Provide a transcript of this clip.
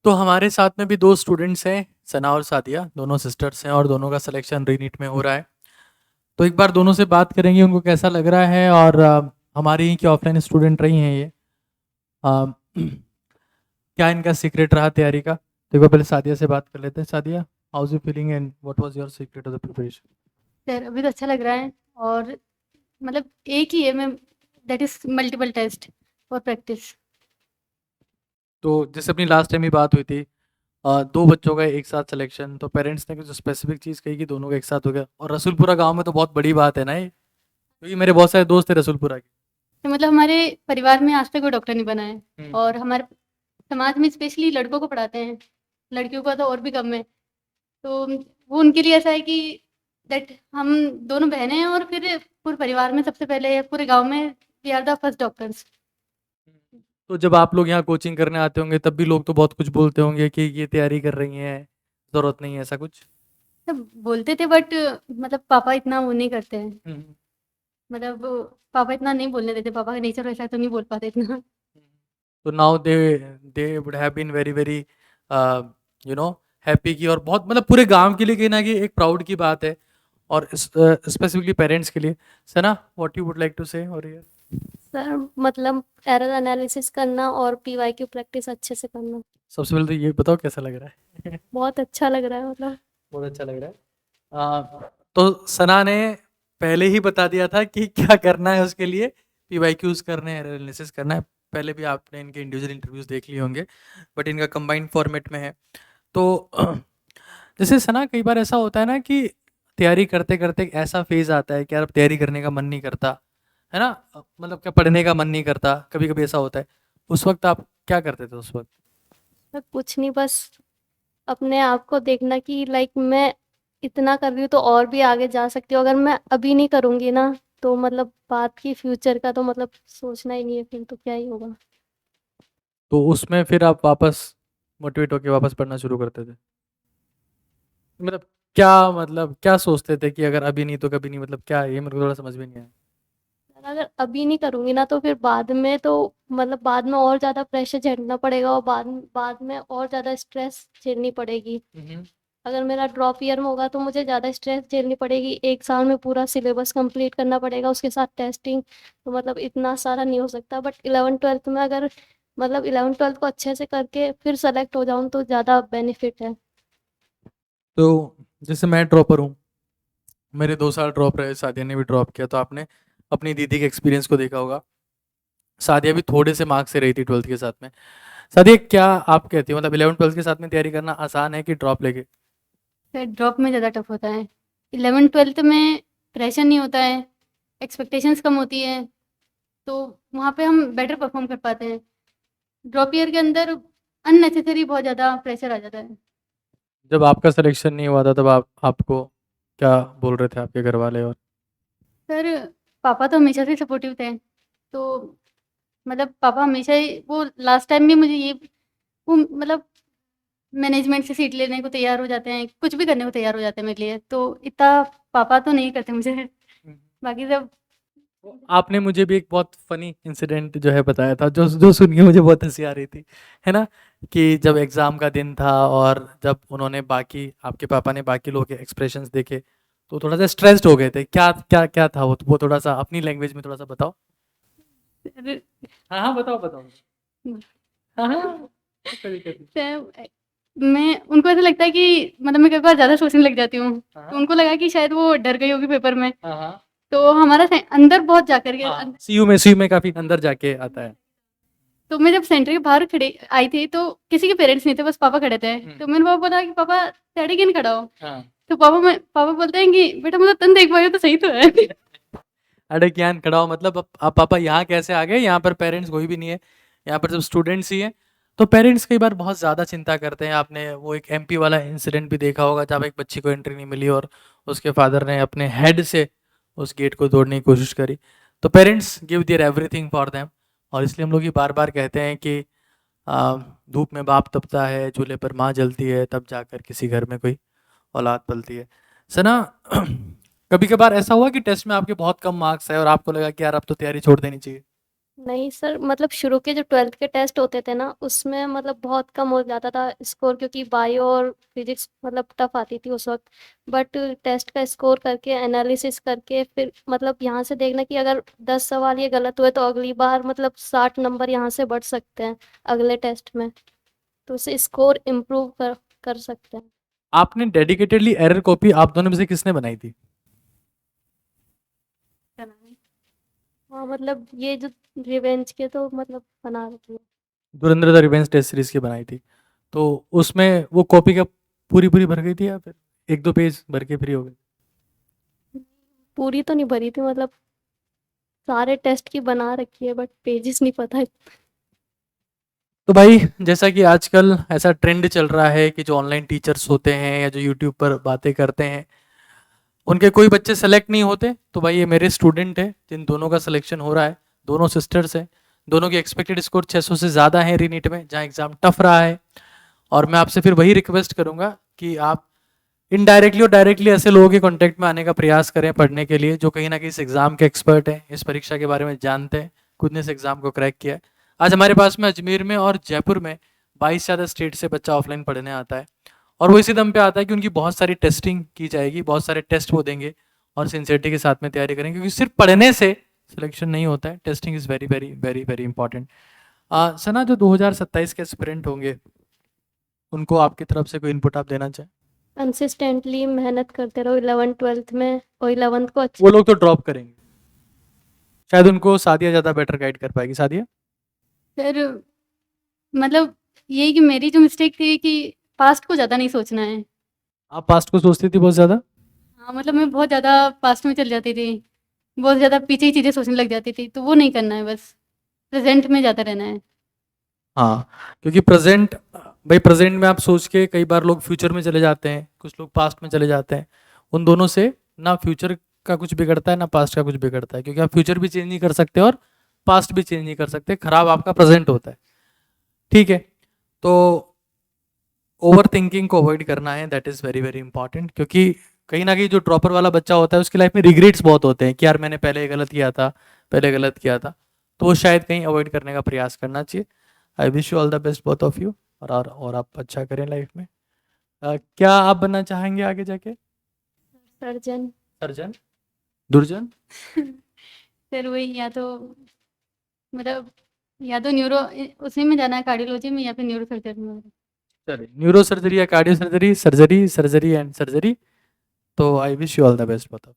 तो हमारे साथ में भी 2 स्टूडेंट्स हैं, सना और सादिया, दोनों सिस्टर्स हैं और दोनों का सिलेक्शन रीनीट में हो रहा है। तो एक बार दोनों से बात करेंगे उनको कैसा लग रहा है और हमारी ही की ऑफलाइन स्टूडेंट रही हैं ये। अ, क्या इनका सीक्रेट रहा तैयारी का? तो एक बार पहले सादिया से बात कर लेते हैं। Sadia, how is you feeling and what was your secret of the preparation? Sir अभी तो अच्छा लग रहा है और मतलब एक ही है मैं दैट इज़ मल्टीपल टेस्ट और प्रैक्टिस। तो जैसे अपनी लास्ट टाइम ही बात हुई थी, 2 बच्चों का एक साथ सिलेक्शन, तो पेरेंट्स ने कुछ स्पेसिफिक चीज़ कही कि दोनों का एक साथ हो गया और रसूलपुरा गाँव में तो बहुत बड़ी बात है ना ये? क्योंकि मेरे बहुत सारे दोस्त हैं रसूलपुरा के। तो मतलब हमारे परिवार में आज तक कोई डॉक्टर नहीं बना है हुँ। और हमारे समाज में स्पेशली लड़कों को पढ़ाते हैं, लड़कियों का तो और भी कम है। तो वो उनके लिए ऐसा है कि दैट हम दोनों बहनें हैं और फिर पूरे परिवार में सबसे पहले पूरे गाँव में we are the first doctors. तो जब आप लोग यहाँ कोचिंग करने आते होंगे तब भी लोग तो बहुत कुछ बोलते होंगे कि ये तैयारी कर रही हैं, ज़रूरत नहीं है, ऐसा कुछ? सब बोलते थे बट मतलब पापा इतना वो नहीं करते हैं। हुँ, हुँ। मतलब पापा इतना नहीं बोलने देते, पापा का नेचर वैसा है तो नहीं बोल पाते इतना। तो now they would have been very very uh, you know happy कि और बहुत मतलब पूरे गाँव के लिए कहीं न कहीं एक प्राउड की बात है और स्पेसिफिकली पेरेंट्स के लिए। Sana, what you would like to say over here? Sir मतलब एरर एनालिसिस करना और पीवाईक्यू प्रैक्टिस अच्छे से करना। सबसे पहले तो ये बताओ कैसा लग रहा है? बहुत अच्छा लग रहा है मतलब। बहुत अच्छा लग रहा है। तो सना ने पहले ही बता दिया था कि क्या करना है उसके लिए, पीवाईक्यूज़ करने हैं, एनालिसिस करना है। पहले भी आपने इनके इंडिविजुअल इंटरव्यूज़ देख लिए होंगे, बट इनका कंबाइंड फॉर्मेट में है। तो जैसे सना कई बार ऐसा होता है ना कि तैयारी करते-करते एक ऐसा फ़ेज़ आता है कि यार अब तैयारी करने का मन नहीं करता, है ना? मतलब क्या पढ़ने का मन नहीं करता, कभी-कभी ऐसा होता है। उस वक़्त आप क्या करते थे उस वक़्त? सर कुछ नहीं, बस अपने आप को देखना कि लाइक मैं इतना कर रही हूँ तो और भी आगे जा सकती हूँ। अगर मैं अभी नहीं करूँगी ना तो मतलब बात की फ्यूचर का तो मतलब सोचना ही नहीं है, फिर तो क्या ही होगा। तो उसमें फिर आप वापस मोटिवेट होके वापस पढ़ना शुरू करते थे? मतलब क्या सोचते थे कि अगर अभी नहीं तो कभी नहीं, मतलब क्या, ये मेरे को थोड़ा समझ में नहीं आया। अगर अभी नहीं करूँगी ना तो फिर बाद में तो मतलब बाद में और ज़्यादा प्रेशर झेलना पड़ेगा और बाद बाद में और ज़्यादा स्ट्रेस झेलनी पड़ेगी। हम्म। अगर मेरा ड्रॉप ईयर में होगा तो मुझे ज़्यादा स्ट्रेस झेलनी पड़ेगी, 1 साल में पूरा सिलेबस कंप्लीट करना पड़ेगा, उसके साथ टेस्टिंग, तो मतलब इतना सारा नहीं हो सकता। बट 11th-12th में अगर मतलब 11th-12th को अच्छे से करके फिर सेलेक्ट हो जाऊँ तो ज़्यादा बेनिफिट है। तो जैसे मैं ड्रॉपर हूँ, मेरे 2 साल ड्रॉप रहे, सादिया ने भी ड्रॉप किया, तो आपने अपनी दीदी के एक्सपीरियंस को देखा होगा। सादिया भी थोड़े से मार्क्स से रही थी 12th के साथ में। सादिया, क्या आप कहती हो, मतलब 11 12 के साथ में तैयारी करना आसान है कि ड्रॉप लेके? फिर ड्रॉप में ज़्यादा टफ होता है। 11th-12th में प्रेशर नहीं होता है, एक्सपेक्टेशंस कम होती है, तो वहाँ पे हम बेटर परफॉर्म कर पाते हैं। ड्रॉप ईयर के अंदर अननेसेसरी बहुत ज़्यादा प्रेशर आ जाता है। जब आपका सिलेक्शन नहीं हुआ था तब आपको क्या बोल रहे थे आपके घर वाले? और सर पापा तो हमेशा से सपोर्टिव थे, तो मतलब पापा हमेशा ही वो लास्ट टाइम भी मुझे ये वो मतलब मैनेजमेंट से सीट लेने को तैयार हो जाते हैं, कुछ भी करने को तैयार हो जाते हैं मेरे लिए, तो इतना पापा तो नहीं करते मुझे। बाकी सब तो आपने मुझे भी एक बहुत फनी इंसिडेंट जो है बताया था, जो जो सुन के मुझे बहुत हंसी आ रही थी, है ना? कि जब एग्ज़ाम का दिन था और जब उन्होंने बाकी आपके पापा ने बाकी लोगों के एक्सप्रेशंस देखे, तो थोड़ा सा स्ट्रेस्ड हो गए थे। क्या क्या क्या था वो थोड़ा सा अपनी लैंग्वेज में थोड़ा सा बताओ। हाँ हाँ, बताओ बताओ। हाँ हाँ, कभी कभी। मैं उनको ऐसा लगता है कि मतलब मैं कई बार ज़्यादा सोचने लग जाती हूँ, हाँ तो हाँ उनको लगा कि शायद वो डर गई होगी पेपर में, हाँ हाँ तो हमारा अंदर बहुत जाकर के हाँ, सीयू में काफी अंदर जाके आता है। तो मैं जब सेंटर के बाहर खड़ी आई थी तो किसी के पेरेंट्स नहीं थे, बस पापा खड़े थे। तो मैंने पापा बोला कि पापा डैडी क्यों नहीं खड़ा हो? हाँ। तो पापा बोलते हैं कि बेटा मुझे तुम देख पाए हो तो सही तो है। अरे ज्ञान खड़ा हो, मतलब अब आप पापा यहाँ कैसे आ गए? यहाँ पर पेरेंट्स कोई भी नहीं है, यहाँ पर सब स्टूडेंट्स ही हैं। तो पेरेंट्स कई बार बहुत ज़्यादा चिंता करते हैं। आपने वो एक एमपी वाला इंसिडेंट भी देखा होगा जब एक बच्ची को एंट्री नहीं मिली और उसके फादर ने अपने हेड से उस गेट को तोड़ने की कोशिश करी। तो parents give their everything for them, और इसलिए हम लोग ये बार बार कहते हैं कि आ, धूप में बाप तपता है, चूल्हे पर माँ जलती है, तब जाकर किसी घर में कोई औलाद पलती है। सना, कभी कभार ऐसा हुआ कि टेस्ट में आपके बहुत कम मार्क्स आए और आपको लगा कि यार अब तो तैयारी छोड़ देनी चाहिए? नहीं सर, मतलब शुरू के जो 12th के टेस्ट होते थे ना, उसमें मतलब बहुत कम हो जाता था स्कोर, क्योंकि बायो और फिजिक्स मतलब टफ आती थी उस वक्त। बट टेस्ट का स्कोर करके, एनालिसिस करके, फिर मतलब यहाँ से देखना कि अगर 10 सवाल ये गलत हुए तो अगली बार मतलब 60 नंबर यहाँ से बढ़ सकते हैं अगले टेस्ट में, तो उससे स्कोर इम्प्रूव कर सकते हैं। आपने डेडिकेटेडली एरर कॉपी आप दोनों में से किसने बनाई थी? हाँ, मतलब ये जो रिवेंज के तो मतलब बना रखी है। धुरंधर द रिवेंज टेस्ट सीरीज की बनाई थी, तो उसमें वो कॉपी का पूरी पूरी भर गई थी या फिर एक दो पेज भर के फ्री हो गए? पूरी तो नहीं भरी थी, मतलब सारे टेस्ट की बना रखी है, बट पेजेस नहीं पता है। तो भाई जैसा कि आजकल ऐसा ट्रेंड चल रहा है कि जो ऑनलाइन टीचर्स होते हैं या जो यूट्यूब पर बातें करते हैं, उनके कोई बच्चे सेलेक्ट नहीं होते, तो भाई ये मेरे स्टूडेंट है जिन दोनों का सिलेक्शन हो रहा है। दोनों सिस्टर्स हैं, दोनों की एक्सपेक्टेड स्कोर 600 से ज़्यादा है रीनीट में, जहाँ एग्ज़ाम टफ रहा है। और मैं आपसे फिर वही रिक्वेस्ट करूँगा कि आप इनडायरेक्टली और डायरेक्टली ऐसे लोगों के कांटेक्ट में आने का प्रयास करें पढ़ने के लिए, जो कहीं ना कहीं इस एग्ज़ाम के एक्सपर्ट हैं, इस परीक्षा के बारे में जानते हैं, खुद ने इस एग्ज़ाम को क्रैक किया है। आज हमारे पास में अजमेर में और जयपुर में 22 से ज़्यादा स्टेट से बच्चा ऑफलाइन पढ़ने आता है, और वो इसी दम पे आता है कि उनकी बहुत सारी टेस्टिंग की जाएगी, बहुत सारे टेस्ट वो देंगे और सिंसियरिटी के साथ में तैयारी करेंगे, क्योंकि सिर्फ पढ़ने से सिलेक्शन नहीं होता है, testing is very very very very important. Sana, जो 2027 के एस्पिरेंट होंगे उनको आपकी तरफ से कोई इनपुट आप देना चाहें? कंसिस्टेंटली मेहनत करते रहो 11th 12th में, और 11th को अच्छे वो लोग तो ड्रॉप करेंगे, शायद उनको सादिया ज़्यादा बेटर गाइड कर पाएगी। सादिया? फिर मतलब यही कि मेरी जो मिस्टेक थी कि पास्ट को ज़्यादा नहीं सोचना है। आप पास्ट को सोचती थी बहुत ज़्यादा? हाँ, मतलब मैं बहुत ज़्यादा पास्ट में चली जाती थी, बहुत ज़्यादा पीछे ही चीज़ें सोचने लग जाती थी, तो वो नहीं करना है, बस प्रेज़ेंट में ज़्यादा रहना है। हाँ, क्योंकि प्रेजेंट, भाई प्रेजेंट में आप सोच के कई बार लोग फ्यूचर में चले जाते हैं, कुछ लोग पास्ट में चले जाते हैं। उन दोनों से ना फ्यूचर का कुछ बिगड़ता है ना पास्ट का कुछ बिगड़ता है, क्योंकि आप फ्यूचर भी चेंज नहीं कर सकते और पास्ट भी चेंज नहीं कर सकते, खराब आपका प्रेजेंट होता है। ठीक है, तो ओवर थिंकिंग को अवॉइड करना है, that is very very important, क्योंकि कहीं ना कहीं जो ड्रॉपर वाला बच्चा होता है उसकी लाइफ में रिग्रेट्स बहुत होते हैं कि यार मैंने पहले गलत किया था, पहले गलत किया था, तो वो शायद कहीं अवॉइड करने का प्रयास करना चाहिए। आई wish you all the best both of you, और आप अच्छा करें लाइफ में। क्या आप बनना चाहेंगे आगे जाके? सर्जन। सर्जन? दुर्जन? फिर वही या तो मतलब या तो उसी में जाना है, कार्डियोलॉजी में या फिर न्यूरो सर्जरी में। चलिए, न्यूरो सर्जरी या cardio surgery, surgery surgery and surgery, तो I wish you all the best both of